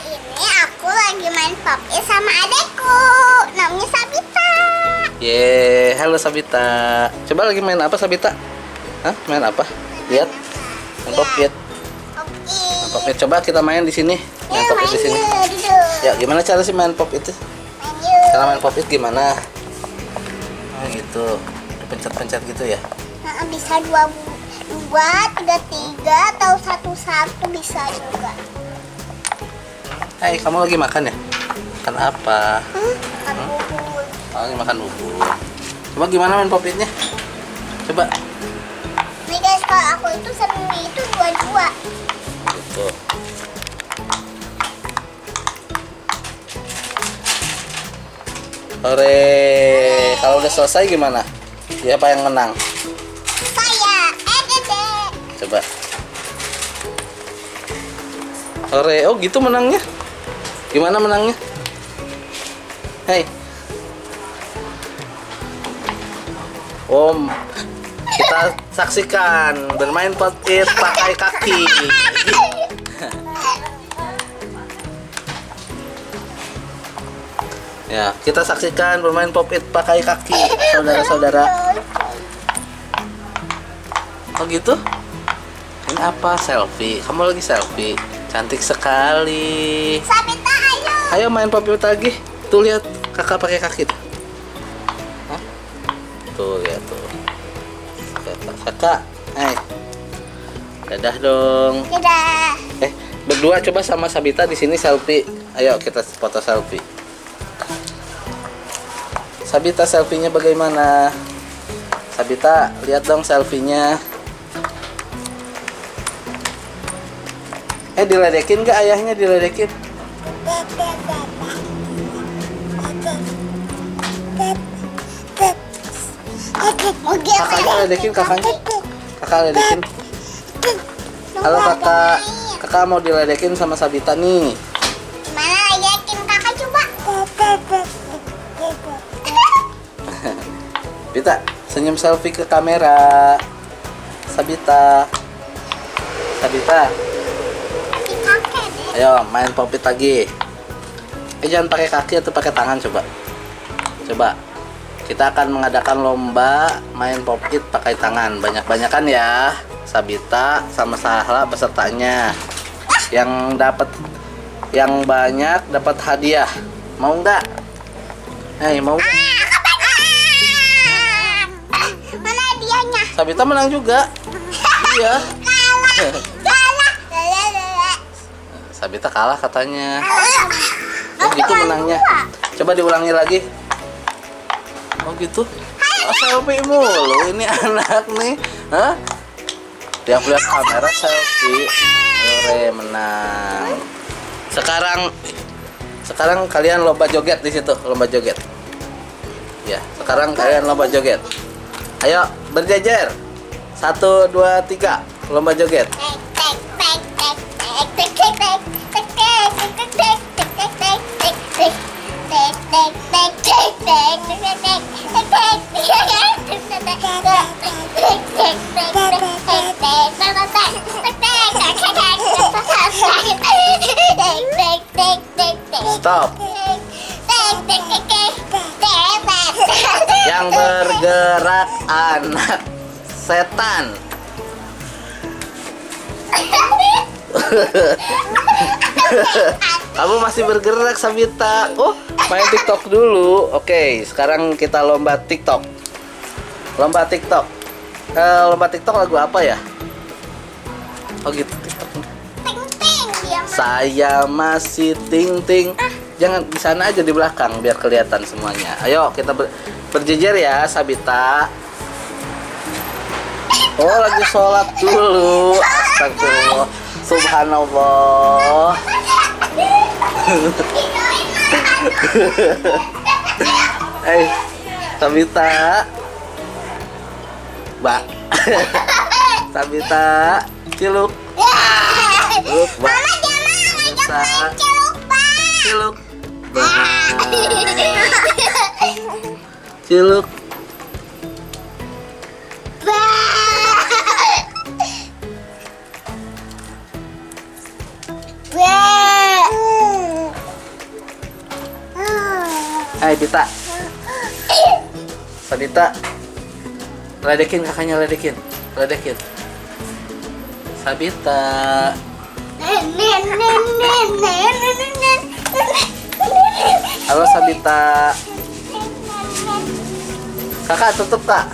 ini aku lagi main pop it sama adekku. Namanya Sabita. Halo Sabita. Coba lagi main apa Sabita? Hah? Main apa? Lihat. Main pop it. Main pop it. Coba kita main di sini. Main pop it di sini. Ya, gimana cara sih main pop itu? Cara main pop it gimana? Oh gitu. Pencet-pencet gitu ya. Bisa dua, tiga, atau satu bisa juga. Hai, kamu lagi makan ya? Makan apa? Makan bubur. Oh, lagi makan bubur. Coba gimana main pop itnya? Coba. Nih guys, kalau aku itu sering itu dua. Gitu. Hore. Kalau udah selesai gimana? Siapa yang menang? Saya, Dede. Coba. Hore. Oh, gitu menangnya. Gimana menangnya? Hei. Om, kita saksikan bermain pop it pakai kaki. Ya, kita saksikan bermain pop it pakai kaki, saudara-saudara. Oh gitu? Ini apa? Selfie. Kamu lagi selfie. Cantik sekali. Sabita, ayo. Ayo main pop it lagi. Tuh lihat, kakak pakai kaki tuh. Hah? Tuh lihat tuh. Kakak, dadah dong. Dadah. Berdua coba sama Sabita di sini selfie. Ayo kita foto selfie. Sabita selfie-nya bagaimana? Sabita, lihat dong selfie-nya. Diledekin gak ayahnya? Diledekin? Kakaknya ledekin, kakaknya. Kakak ledekin. Halo kakak. Kakak mau diledekin sama Sabita nih. Gimana ledekin kakak coba? Sabita, senyum selfie ke kamera. Sabita. Sabita. Ayo main pop it lagi. Jangan pakai kaki atau pakai tangan coba. Coba. Kita akan mengadakan lomba main pop it pakai tangan. Banyak-banyakan ya. Sabita sama Sahla pesertanya. Yang dapat yang banyak dapat hadiah. Mau nggak? Mau? Mana hadiahnya? Sabita menang juga. Iya. Sabita kalah katanya. Oh gitu menangnya. Coba diulangi lagi. Oh gitu. Selfie mulu ini anak nih. Hah? Dia lihat kamera selfie. Ore menang. Sekarang kalian lomba joget di situ, lomba joget. Ya, sekarang kalian lomba joget. Ayo berjejer. 1, 2, 3. Lomba joget. Stop. Yang bergerak anak setan. Kamu masih bergerak Sabita. Oh, main TikTok dulu. Oke, sekarang kita lomba TikTok. Lomba TikTok. Lomba TikTok lagu apa ya? Oh gitu TikTok. Saya masih ting. Jangan di sana aja di belakang biar kelihatan semuanya. Ayo kita berjejer ya Sabita. Oh lagi sholat dulu. Astagfirullah. Subhanallah. Sabita. Mbak. Sabita. Ciluk. Ciluk, Mbak. Ciluk. Ciluk. Hai Bita. Sabita. Ledekin kakaknya, ledekin. Ledekin. Sabita. Halo Sabita. Kakak tutup kak.